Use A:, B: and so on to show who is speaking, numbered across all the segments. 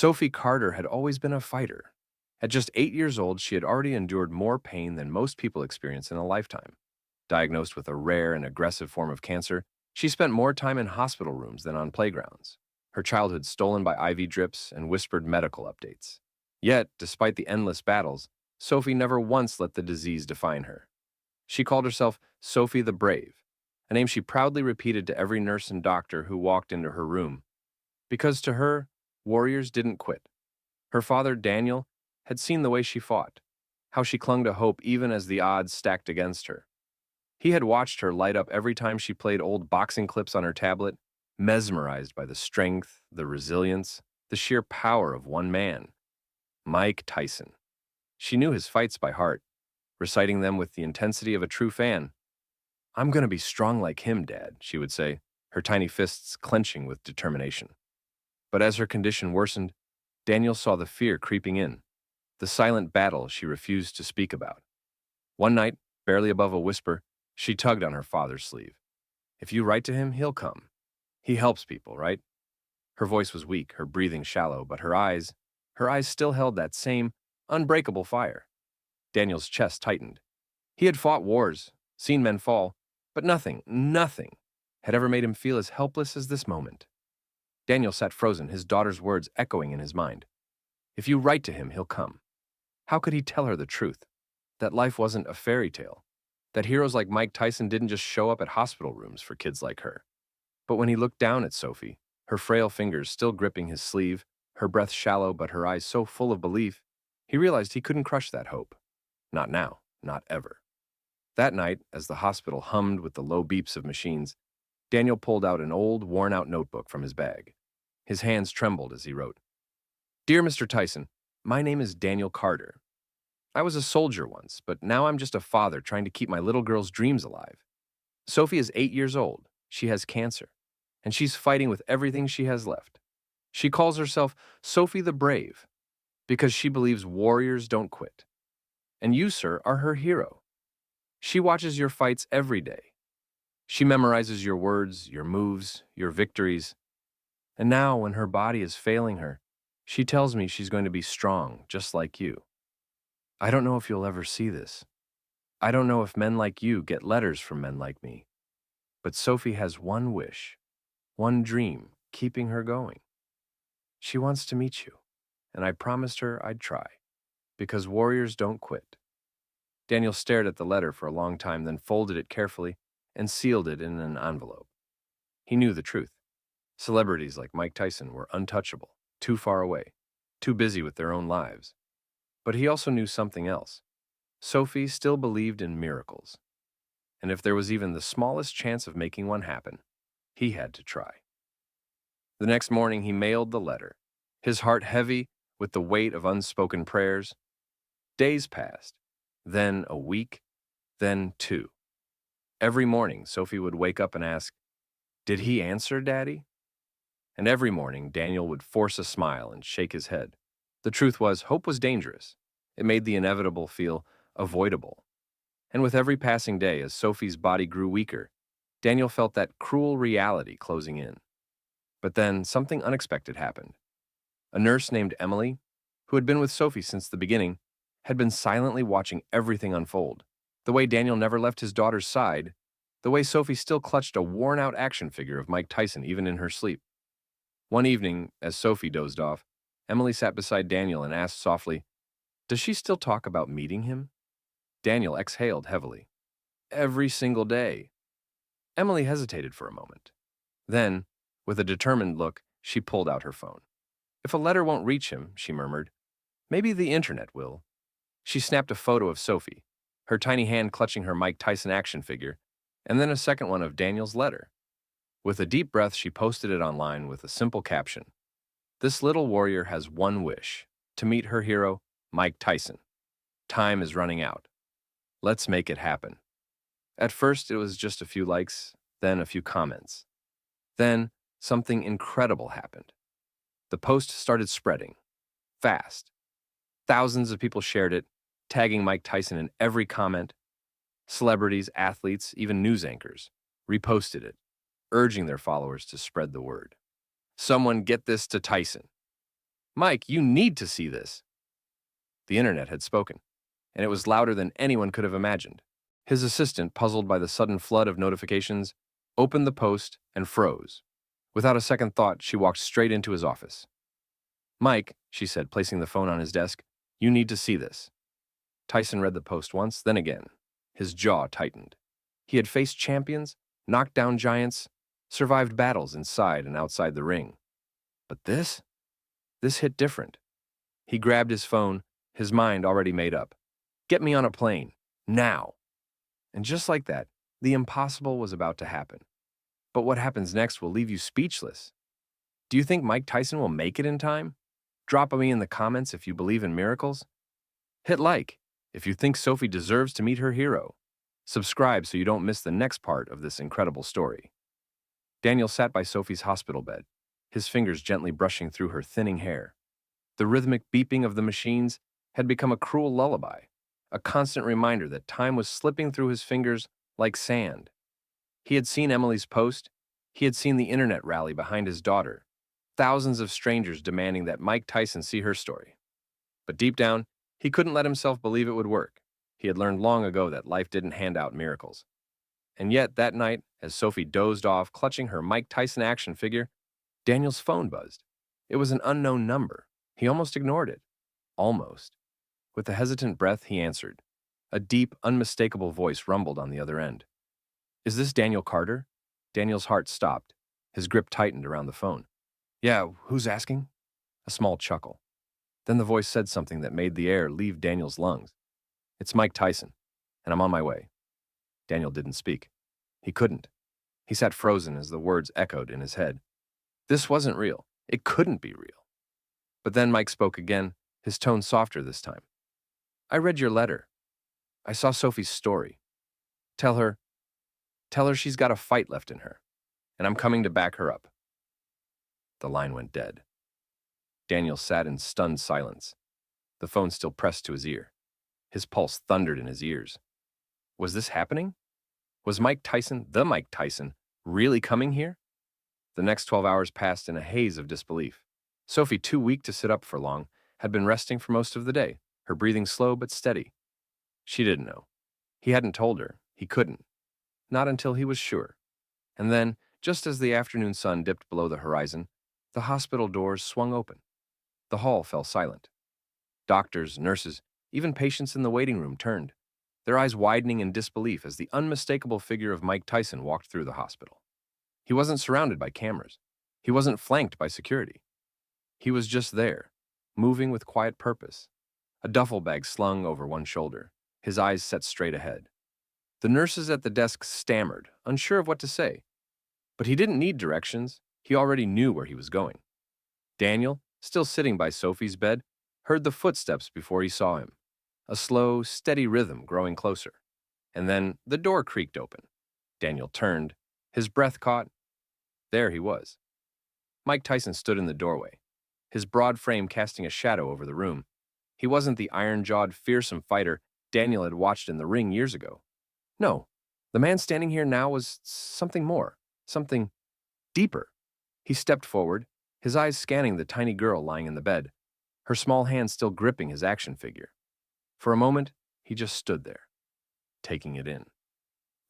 A: Sophie Carter had always been a fighter. At just 8 years old, she had already endured more pain than most people experience in a lifetime. Diagnosed with a rare and aggressive form of cancer, she spent more time in hospital rooms than on playgrounds, her childhood stolen by IV drips and whispered medical updates. Yet, despite the endless battles, Sophie never once let the disease define her. She called herself Sophie the Brave, a name she proudly repeated to every nurse and doctor who walked into her room, because to her, warriors didn't quit. Her father, Daniel, had seen the way she fought, how she clung to hope even as the odds stacked against her. He had watched her light up every time she played old boxing clips on her tablet, mesmerized by the strength, the resilience, the sheer power of one man, Mike Tyson. She knew his fights by heart, reciting them with the intensity of a true fan. "I'm going to be strong like him, Dad," she would say, her tiny fists clenching with determination. But as her condition worsened, Daniel saw the fear creeping in, the silent battle she refused to speak about. One night, barely above a whisper, she tugged on her father's sleeve. "If you write to him, he'll come. He helps people, right?" Her voice was weak, her breathing shallow, but her eyes still held that same unbreakable fire. Daniel's chest tightened. He had fought wars, seen men fall, but nothing had ever made him feel as helpless as this moment. Daniel sat frozen, his daughter's words echoing in his mind. If you write to him, he'll come. How could he tell her the truth? That life wasn't a fairy tale. That heroes like Mike Tyson didn't just show up at hospital rooms for kids like her. But when he looked down at Sophie, her frail fingers still gripping his sleeve, her breath shallow but her eyes so full of belief, he realized he couldn't crush that hope. Not now, not ever. That night, as the hospital hummed with the low beeps of machines, Daniel pulled out an old, worn-out notebook from his bag. His hands trembled as he wrote, "Dear Mr. Tyson, my name is Daniel Carter. I was a soldier once, but now I'm just a father trying to keep my little girl's dreams alive. Sophie is 8 years old. She has cancer, and she's fighting with everything she has left. She calls herself Sophie the Brave because she believes warriors don't quit. And you, sir, are her hero. She watches your fights every day. She memorizes your words, your moves, your victories. And now, when her body is failing her, she tells me she's going to be strong, just like you. I don't know if you'll ever see this. I don't know if men like you get letters from men like me. But Sophie has one wish, one dream, keeping her going. She wants to meet you, and I promised her I'd try, because warriors don't quit." Daniel stared at the letter for a long time, then folded it carefully and sealed it in an envelope. He knew the truth. Celebrities like Mike Tyson were untouchable, too far away, too busy with their own lives. But he also knew something else. Sophie still believed in miracles. And if there was even the smallest chance of making one happen, he had to try. The next morning, he mailed the letter, his heart heavy with the weight of unspoken prayers. Days passed, then a week, then two. Every morning, Sophie would wake up and ask, "Did he answer, Daddy?" And every morning, Daniel would force a smile and shake his head. The truth was, hope was dangerous. It made the inevitable feel avoidable. And with every passing day, as Sophie's body grew weaker, Daniel felt that cruel reality closing in. But then something unexpected happened. A nurse named Emily, who had been with Sophie since the beginning, had been silently watching everything unfold. The way Daniel never left his daughter's side, the way Sophie still clutched a worn-out action figure of Mike Tyson even in her sleep. One evening, as Sophie dozed off, Emily sat beside Daniel and asked softly, "Does she still talk about meeting him?" Daniel exhaled heavily. "Every single day." Emily hesitated for a moment. Then, with a determined look, she pulled out her phone. "If a letter won't reach him," she murmured, "maybe the internet will." She snapped a photo of Sophie, her tiny hand clutching her Mike Tyson action figure, and then a second one of Daniel's letter. With a deep breath, she posted it online with a simple caption. "This little warrior has one wish, to meet her hero, Mike Tyson. Time is running out. Let's make it happen." At first, it was just a few likes, then a few comments. Then, something incredible happened. The post started spreading. Fast. Thousands of people shared it, tagging Mike Tyson in every comment. Celebrities, athletes, even news anchors reposted it, urging their followers to spread the word. "Someone get this to Tyson." Mike, you need to see this. The internet had spoken, and it was louder than anyone could have imagined. His assistant, puzzled by the sudden flood of notifications, opened the post and froze. Without a second thought, she walked straight into his office. Mike, she said, placing the phone on his desk, you need to see this. Tyson read the post once, then again. His jaw tightened. He had faced champions, knocked down giants, survived battles inside and outside the ring. But this hit different. He grabbed his phone, his mind already made up. Get me on a plane, now. And just like that, the impossible was about to happen. But what happens next will leave you speechless. Do you think Mike Tyson will make it in time? Drop me in the comments if you believe in miracles. Hit like if you think Sophie deserves to meet her hero. Subscribe so you don't miss the next part of this incredible story. Daniel sat by Sophie's hospital bed, his fingers gently brushing through her thinning hair. The rhythmic beeping of the machines had become a cruel lullaby, a constant reminder that time was slipping through his fingers like sand. He had seen Emily's post. He had seen the internet rally behind his daughter, thousands of strangers demanding that Mike Tyson see her story. But deep down, he couldn't let himself believe it would work. He had learned long ago that life didn't hand out miracles. And yet, that night, as Sophie dozed off, clutching her Mike Tyson action figure, Daniel's phone buzzed. It was an unknown number. He almost ignored it. Almost. With a hesitant breath, he answered. A deep, unmistakable voice rumbled on the other end. Is this Daniel Carter? Daniel's heart stopped. His grip tightened around the phone. Yeah, who's asking? A small chuckle. Then the voice said something that made the air leave Daniel's lungs. It's Mike Tyson, and I'm on my way. Daniel didn't speak. He couldn't. He sat frozen as the words echoed in his head. This wasn't real. It couldn't be real. But then Mike spoke again, his tone softer this time. I read your letter. I saw Sophie's story. Tell her she's got a fight left in her, and I'm coming to back her up. The line went dead. Daniel sat in stunned silence, the phone still pressed to his ear. His pulse thundered in his ears. Was this happening? Was Mike Tyson, the Mike Tyson, really coming here? The next 12 hours passed in a haze of disbelief. Sophie, too weak to sit up for long, had been resting for most of the day, her breathing slow but steady. She didn't know. He hadn't told her. He couldn't. Not until he was sure. And then, just as the afternoon sun dipped below the horizon, the hospital doors swung open. The hall fell silent. Doctors, nurses, even patients in the waiting room turned, their eyes widening in disbelief as the unmistakable figure of Mike Tyson walked through the hospital. He wasn't surrounded by cameras. He wasn't flanked by security. He was just there, moving with quiet purpose, a duffel bag slung over one shoulder, his eyes set straight ahead. The nurses at the desk stammered, unsure of what to say. But he didn't need directions. He already knew where he was going. Daniel, still sitting by Sophie's bed, heard the footsteps before he saw him, a slow, steady rhythm growing closer. And then the door creaked open. Daniel turned, his breath caught. There he was. Mike Tyson stood in the doorway, his broad frame casting a shadow over the room. He wasn't the iron-jawed, fearsome fighter Daniel had watched in the ring years ago. No, the man standing here now was something more, something deeper. He stepped forward, his eyes scanning the tiny girl lying in the bed, her small hand still gripping his action figure. For a moment, he just stood there, taking it in.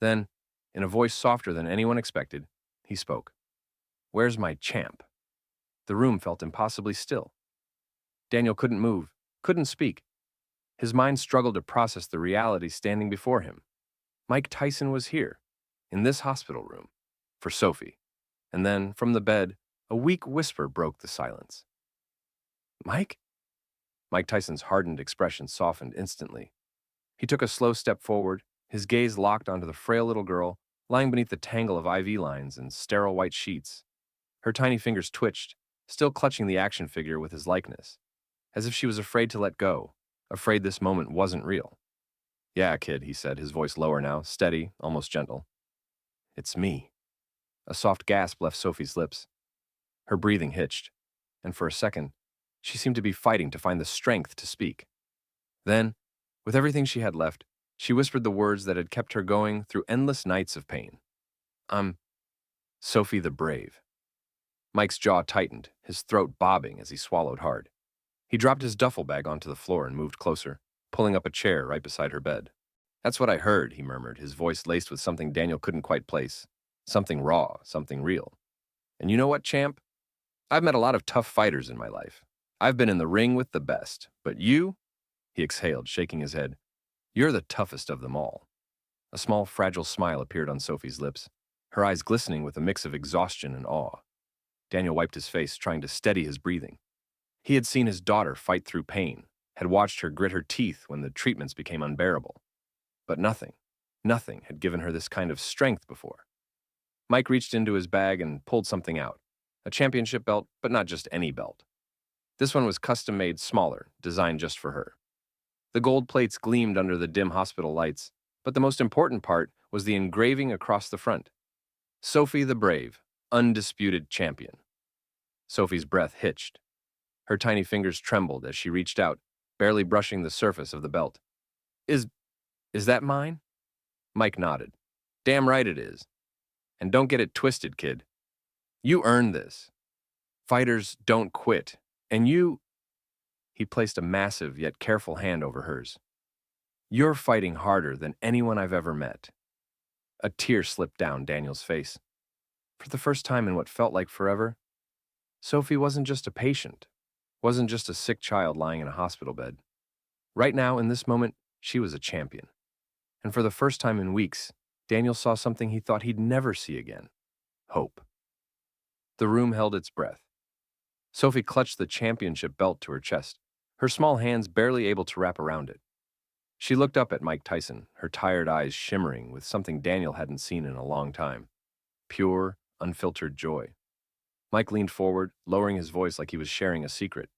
A: Then, in a voice softer than anyone expected, he spoke. Where's my champ? The room felt impossibly still. Daniel couldn't move, couldn't speak. His mind struggled to process the reality standing before him. Mike Tyson was here, in this hospital room, for Sophie. And then, from the bed, a weak whisper broke the silence. Mike? Mike Tyson's hardened expression softened instantly. He took a slow step forward, his gaze locked onto the frail little girl lying beneath the tangle of IV lines and sterile white sheets. Her tiny fingers twitched, still clutching the action figure with his likeness, as if she was afraid to let go, afraid this moment wasn't real. Yeah, kid, he said, his voice lower now, steady, almost gentle. It's me. A soft gasp left Sophie's lips. Her breathing hitched, and for a second, she seemed to be fighting to find the strength to speak. Then, with everything she had left, she whispered the words that had kept her going through endless nights of pain. I'm Sophie the Brave. Mike's jaw tightened, his throat bobbing as he swallowed hard. He dropped his duffel bag onto the floor and moved closer, pulling up a chair right beside her bed. That's what I heard, he murmured, his voice laced with something Daniel couldn't quite place. Something raw, something real. And you know what, champ? I've met a lot of tough fighters in my life. I've been in the ring with the best. But you? He exhaled, shaking his head. You're the toughest of them all. A small, fragile smile appeared on Sophie's lips, her eyes glistening with a mix of exhaustion and awe. Daniel wiped his face, trying to steady his breathing. He had seen his daughter fight through pain, had watched her grit her teeth when the treatments became unbearable. But nothing had given her this kind of strength before. Mike reached into his bag and pulled something out. A championship belt, but not just any belt. This one was custom-made smaller, designed just for her. The gold plates gleamed under the dim hospital lights, but the most important part was the engraving across the front. Sophie the Brave, undisputed champion. Sophie's breath hitched. Her tiny fingers trembled as she reached out, barely brushing the surface of the belt. Is that mine? Mike nodded. Damn right it is. And don't get it twisted, kid. You earned this. Fighters don't quit. And you... He placed a massive yet careful hand over hers. You're fighting harder than anyone I've ever met. A tear slipped down Daniel's face. For the first time in what felt like forever, Sophie wasn't just a patient, wasn't just a sick child lying in a hospital bed. Right now, in this moment, she was a champion. And for the first time in weeks, Daniel saw something he thought he'd never see again. Hope. The room held its breath. Sophie clutched the championship belt to her chest, her small hands barely able to wrap around it. She looked up at Mike Tyson, her tired eyes shimmering with something Daniel hadn't seen in a long time. Pure, unfiltered joy. Mike leaned forward, lowering his voice like he was sharing a secret.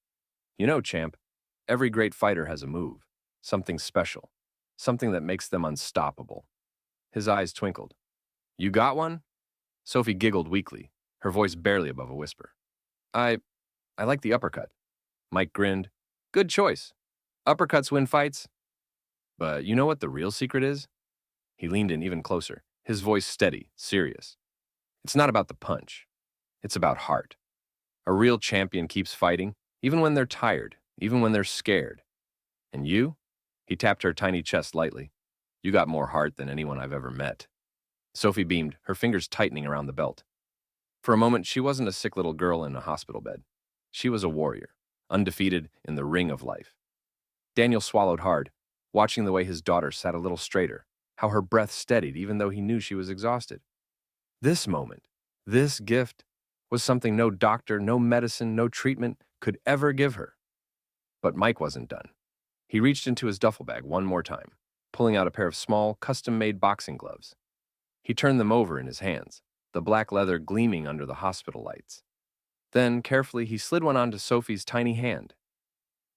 A: You know, champ, every great fighter has a move, something special, something that makes them unstoppable. His eyes twinkled. You got one? Sophie giggled weakly, her voice barely above a whisper. I like the uppercut. Mike grinned. Good choice. Uppercuts win fights. But you know what the real secret is? He leaned in even closer, his voice steady, serious. It's not about the punch. It's about heart. A real champion keeps fighting, even when they're tired, even when they're scared. And you? He tapped her tiny chest lightly. You got more heart than anyone I've ever met. Sophie beamed, her fingers tightening around the belt. For a moment, she wasn't a sick little girl in a hospital bed. She was a warrior, undefeated in the ring of life. Daniel swallowed hard, watching the way his daughter sat a little straighter, how her breath steadied even though he knew she was exhausted. This moment, this gift, was something no doctor, no medicine, no treatment could ever give her. But Mike wasn't done. He reached into his duffel bag one more time, pulling out a pair of small, custom-made boxing gloves. He turned them over in his hands, the black leather gleaming under the hospital lights. Then, carefully, he slid one onto Sophie's tiny hand.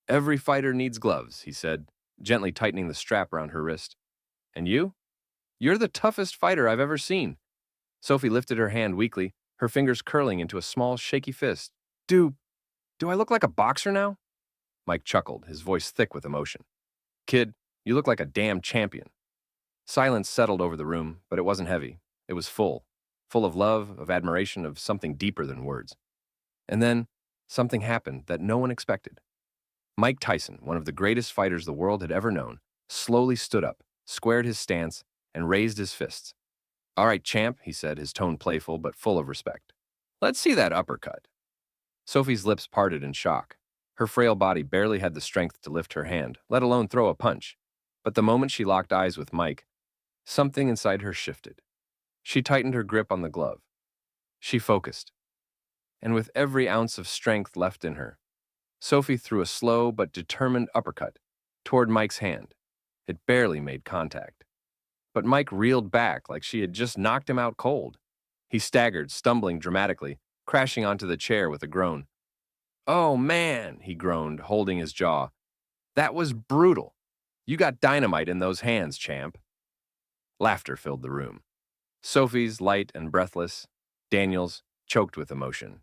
A: Every fighter needs gloves, he said, gently tightening the strap around her wrist. And you? You're the toughest fighter I've ever seen. Sophie lifted her hand weakly, her fingers curling into a small, shaky fist. Do I look like a boxer now? Mike chuckled, his voice thick with emotion. Kid, you look like a damn champion. Silence settled over the room, but it wasn't heavy. It was full of love, of admiration, of something deeper than words. And then, something happened that no one expected. Mike Tyson, one of the greatest fighters the world had ever known, slowly stood up, squared his stance, and raised his fists. All right, champ, he said, his tone playful but full of respect. Let's see that uppercut. Sophie's lips parted in shock. Her frail body barely had the strength to lift her hand, let alone throw a punch. But the moment she locked eyes with Mike, something inside her shifted. She tightened her grip on the glove. She focused. And with every ounce of strength left in her, Sophie threw a slow but determined uppercut toward Mike's hand. It barely made contact. But Mike reeled back like she had just knocked him out cold. He staggered, stumbling dramatically, crashing onto the chair with a groan. Oh, man, he groaned, holding his jaw. That was brutal. You got dynamite in those hands, champ. Laughter filled the room. Sophie's light and breathless, Daniel's choked with emotion.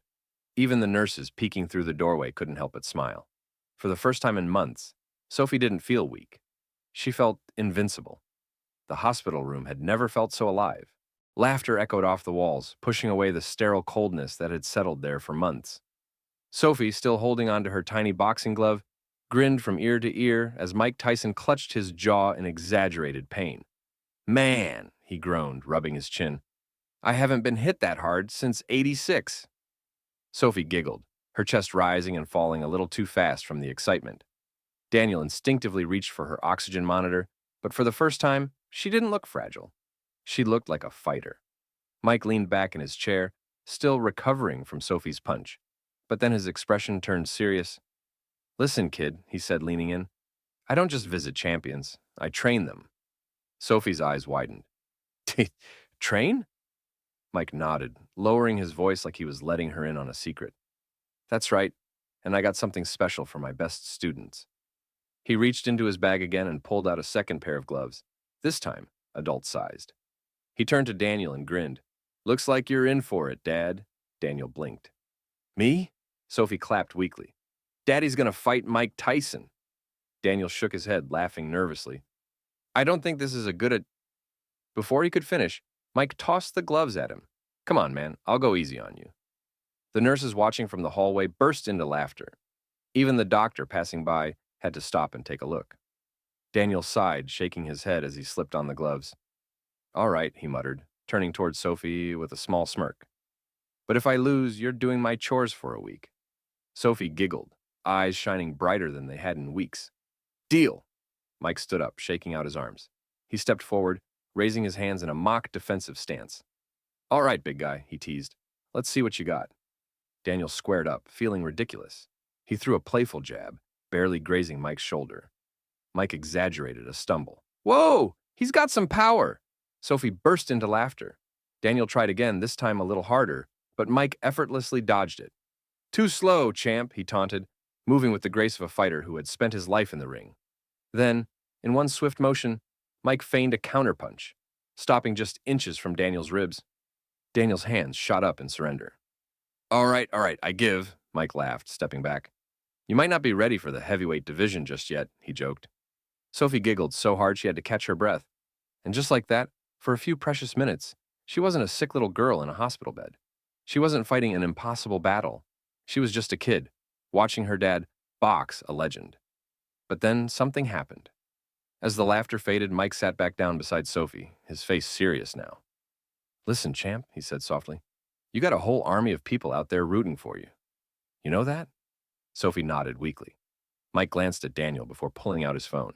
A: Even the nurses peeking through the doorway couldn't help but smile. For the first time in months, Sophie didn't feel weak. She felt invincible. The hospital room had never felt so alive. Laughter echoed off the walls, pushing away the sterile coldness that had settled there for months. Sophie, still holding onto her tiny boxing glove, grinned from ear to ear as Mike Tyson clutched his jaw in exaggerated pain. Man, he groaned, rubbing his chin. I haven't been hit that hard since '86. Sophie giggled, her chest rising and falling a little too fast from the excitement. Daniel instinctively reached for her oxygen monitor, but for the first time, she didn't look fragile. She looked like a fighter. Mike leaned back in his chair, still recovering from Sophie's punch. But then his expression turned serious. Listen, kid, he said, leaning in. I don't just visit champions. I train them. Sophie's eyes widened. Train? Mike nodded, lowering his voice like he was letting her in on a secret. That's right, and I got something special for my best students. He reached into his bag again and pulled out a second pair of gloves, this time adult-sized. He turned to Daniel and grinned. Looks like you're in for it, Dad. Daniel blinked. Me? Sophie clapped weakly. Daddy's gonna fight Mike Tyson. Daniel shook his head, laughing nervously. I don't think this is a good... Before he could finish, Mike tossed the gloves at him. Come on, man, I'll go easy on you. The nurses watching from the hallway burst into laughter. Even the doctor passing by had to stop and take a look. Daniel sighed, shaking his head as he slipped on the gloves. All right, he muttered, turning towards Sophie with a small smirk. But if I lose, you're doing my chores for a week. Sophie giggled, eyes shining brighter than they had in weeks. Deal! Mike stood up, shaking out his arms. He stepped forward, raising his hands in a mock defensive stance. All right, big guy, he teased. Let's see what you got. Daniel squared up, feeling ridiculous. He threw a playful jab, barely grazing Mike's shoulder. Mike exaggerated a stumble. Whoa! He's got some power! Sophie burst into laughter. Daniel tried again, this time a little harder, but Mike effortlessly dodged it. Too slow, champ, he taunted, moving with the grace of a fighter who had spent his life in the ring. Then, in one swift motion, Mike feigned a counterpunch, stopping just inches from Daniel's ribs. Daniel's hands shot up in surrender. All right, I give, Mike laughed, stepping back. You might not be ready for the heavyweight division just yet, he joked. Sophie giggled so hard she had to catch her breath. And just like that, for a few precious minutes, she wasn't a sick little girl in a hospital bed. She wasn't fighting an impossible battle. She was just a kid, watching her dad box a legend. But then something happened. As the laughter faded, Mike sat back down beside Sophie, his face serious now. Listen, champ, he said softly. You got a whole army of people out there rooting for you. You know that? Sophie nodded weakly. Mike glanced at Daniel before pulling out his phone.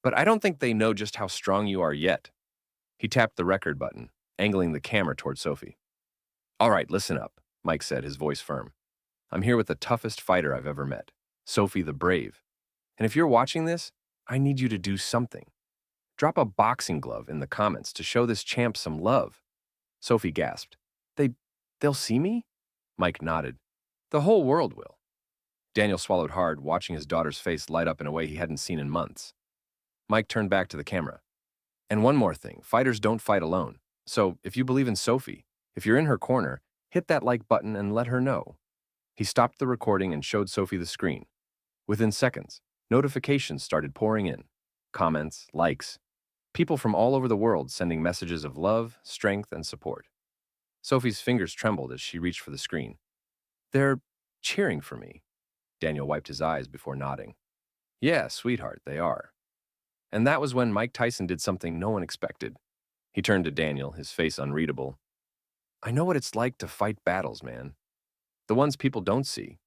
A: But I don't think they know just how strong you are yet. He tapped the record button, angling the camera toward Sophie. All right, listen up, Mike said, his voice firm. I'm here with the toughest fighter I've ever met, Sophie the Brave. And if you're watching this, I need you to do something. Drop a boxing glove in the comments to show this champ some love. Sophie gasped. They'll see me? Mike nodded. The whole world will. Daniel swallowed hard, watching his daughter's face light up in a way he hadn't seen in months. Mike turned back to the camera. And one more thing, fighters don't fight alone. So if you believe in Sophie, if you're in her corner, hit that like button and let her know. He stopped the recording and showed Sophie the screen. Within seconds, notifications started pouring in. Comments, likes. People from all over the world sending messages of love, strength, and support. Sophie's fingers trembled as she reached for the screen. They're cheering for me. Daniel wiped his eyes before nodding. Yeah, sweetheart, they are. And that was when Mike Tyson did something no one expected. He turned to Daniel, his face unreadable. I know what it's like to fight battles, man. The ones people don't see.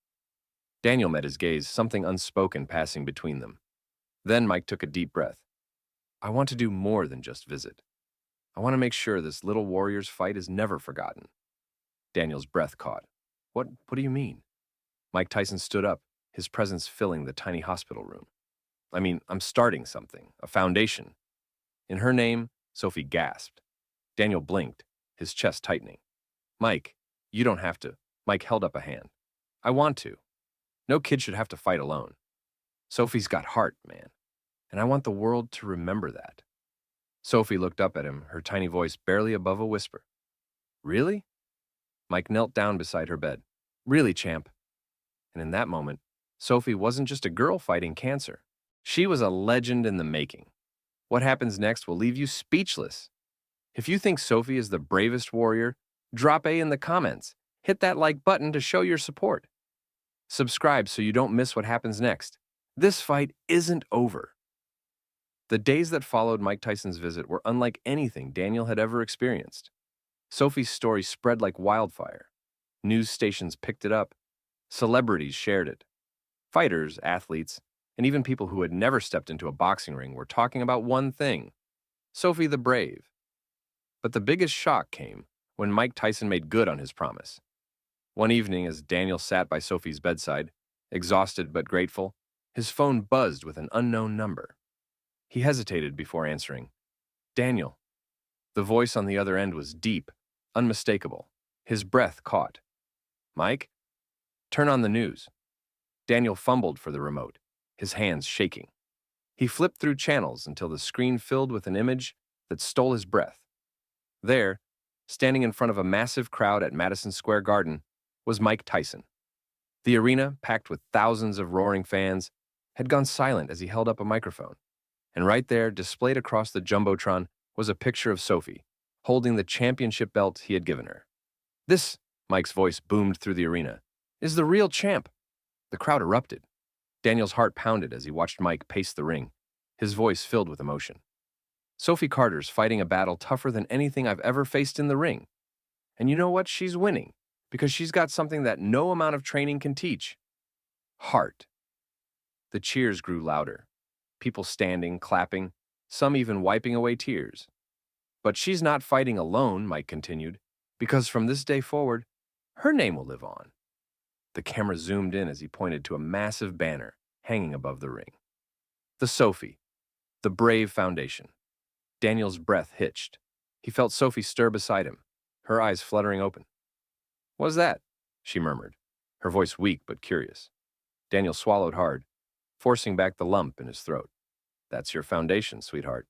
A: Daniel met his gaze, something unspoken passing between them. Then Mike took a deep breath. I want to do more than just visit. I want to make sure this little warrior's fight is never forgotten. Daniel's breath caught. What do you mean? Mike Tyson stood up, his presence filling the tiny hospital room. I mean, I'm starting something, a foundation. In her name, Sophie gasped. Daniel blinked, his chest tightening. Mike, you don't have to. Mike held up a hand. I want to. No kid should have to fight alone. Sophie's got heart, man. And I want the world to remember that. Sophie looked up at him, her tiny voice barely above a whisper. Really? Mike knelt down beside her bed. Really, champ. And in that moment, Sophie wasn't just a girl fighting cancer. She was a legend in the making. What happens next will leave you speechless. If you think Sophie is the bravest warrior, drop A in the comments. Hit that like button to show your support. Subscribe so you don't miss what happens next. This fight isn't over. The days that followed Mike Tyson's visit were unlike anything Daniel had ever experienced. Sophie's story spread like wildfire. News stations picked it up. Celebrities shared it. Fighters, athletes, and even people who had never stepped into a boxing ring were talking about one thing: Sophie the Brave. But the biggest shock came when Mike Tyson made good on his promise. One evening, as Daniel sat by Sophie's bedside, exhausted but grateful, his phone buzzed with an unknown number. He hesitated before answering. Daniel. The voice on the other end was deep, unmistakable. His breath caught. Mike? Turn on the news. Daniel fumbled for the remote, his hands shaking. He flipped through channels until the screen filled with an image that stole his breath. There, standing in front of a massive crowd at Madison Square Garden, was Mike Tyson. The arena, packed with thousands of roaring fans, had gone silent as he held up a microphone. And right there, displayed across the jumbotron, was a picture of Sophie, holding the championship belt he had given her. This, Mike's voice boomed through the arena, is the real champ. The crowd erupted. Daniel's heart pounded as he watched Mike pace the ring, his voice filled with emotion. Sophie Carter's fighting a battle tougher than anything I've ever faced in the ring. And you know what? She's winning, because she's got something that no amount of training can teach. Heart. The cheers grew louder. People standing, clapping, some even wiping away tears. But she's not fighting alone, Mike continued, because from this day forward, her name will live on. The camera zoomed in as he pointed to a massive banner hanging above the ring. The Sophie, the Brave Foundation. Daniel's breath hitched. He felt Sophie stir beside him, her eyes fluttering open. What's that? She murmured, her voice weak but curious. Daniel swallowed hard, forcing back the lump in his throat. That's your foundation, sweetheart.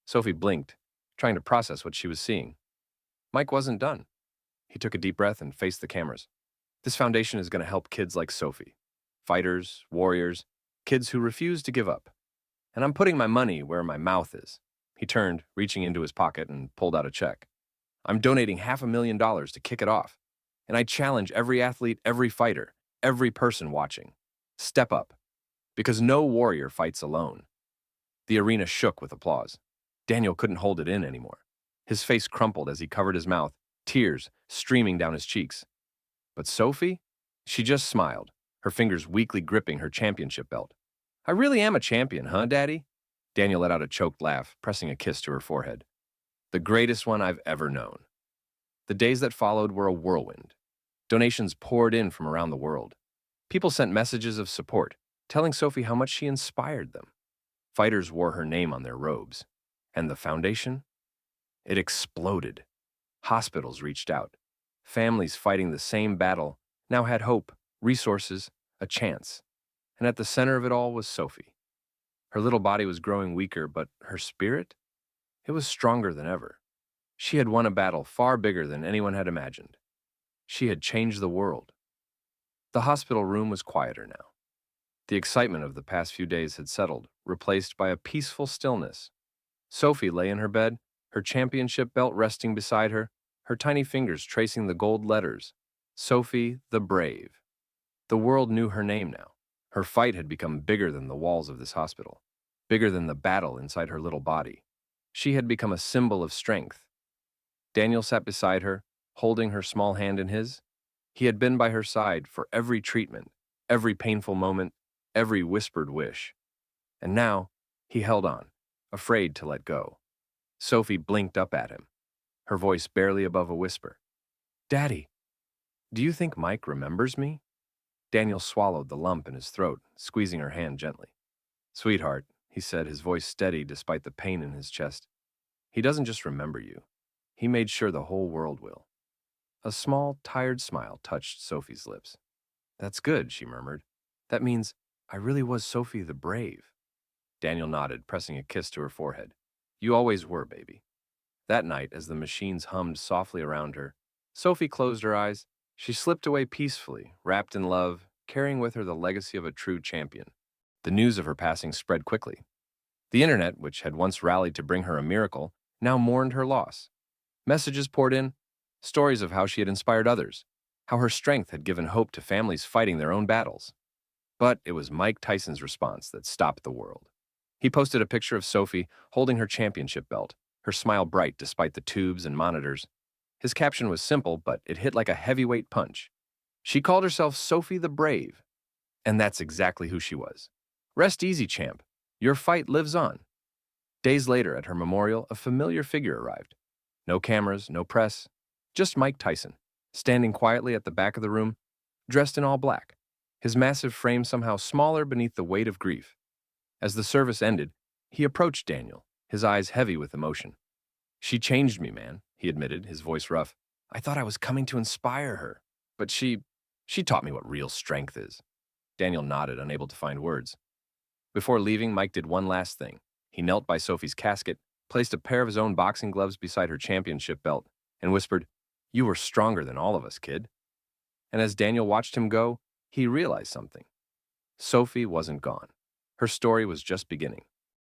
A: Sophie blinked, trying to process what she was seeing. Mike wasn't done. He took a deep breath and faced the cameras. This foundation is going to help kids like Sophie. Fighters, warriors, kids who refuse to give up. And I'm putting my money where my mouth is. He turned, reaching into his pocket, and pulled out a check. I'm donating $500,000 to kick it off. And I challenge every athlete, every fighter, every person watching. Step up. Because no warrior fights alone. The arena shook with applause. Daniel couldn't hold it in anymore. His face crumpled as he covered his mouth, tears streaming down his cheeks. But Sophie? She just smiled, her fingers weakly gripping her championship belt. I really am a champion, huh, Daddy? Daniel let out a choked laugh, pressing a kiss to her forehead. The greatest one I've ever known. The days that followed were a whirlwind. Donations poured in from around the world. People sent messages of support, telling Sophie how much she inspired them. Fighters wore her name on their robes. And the foundation? It exploded. Hospitals reached out. Families fighting the same battle now had hope, resources, a chance. And at the center of it all was Sophie. Her little body was growing weaker, but her spirit? It was stronger than ever. She had won a battle far bigger than anyone had imagined. She had changed the world. The hospital room was quieter now. The excitement of the past few days had settled, replaced by a peaceful stillness. Sophie lay in her bed, her championship belt resting beside her, her tiny fingers tracing the gold letters. Sophie the Brave. The world knew her name now. Her fight had become bigger than the walls of this hospital, bigger than the battle inside her little body. She had become a symbol of strength. Daniel sat beside her, holding her small hand in his. He had been by her side for every treatment, every painful moment, every whispered wish. And now, he held on, afraid to let go. Sophie blinked up at him, her voice barely above a whisper. Daddy, do you think Mike remembers me? Daniel swallowed the lump in his throat, squeezing her hand gently. Sweetheart, he said, his voice steady despite the pain in his chest. He doesn't just remember you. He made sure the whole world will. A small, tired smile touched Sophie's lips. That's good, she murmured. That means I really was Sophie the Brave. Daniel nodded, pressing a kiss to her forehead. You always were, baby. That night, as the machines hummed softly around her, Sophie closed her eyes. She slipped away peacefully, wrapped in love, carrying with her the legacy of a true champion. The news of her passing spread quickly. The internet, which had once rallied to bring her a miracle, now mourned her loss. Messages poured in, stories of how she had inspired others, how her strength had given hope to families fighting their own battles. But it was Mike Tyson's response that stopped the world. He posted a picture of Sophie holding her championship belt, her smile bright despite the tubes and monitors. His caption was simple, but it hit like a heavyweight punch. She called herself Sophie the Brave, and that's exactly who she was. Rest easy, champ. Your fight lives on. Days later, at her memorial, a familiar figure arrived. No cameras, no press, just Mike Tyson, standing quietly at the back of the room, dressed in all black, his massive frame somehow smaller beneath the weight of grief. As the service ended, he approached Daniel, his eyes heavy with emotion. "She changed me, man," he admitted, his voice rough. "I thought I was coming to inspire her, but she taught me what real strength is." Daniel nodded, unable to find words. Before leaving, Mike did one last thing. He knelt by Sophie's casket, placed a pair of his own boxing gloves beside her championship belt, and whispered, "You were stronger than all of us, kid." And as Daniel watched him go, he realized something. Sophie wasn't gone. Her story was just beginning.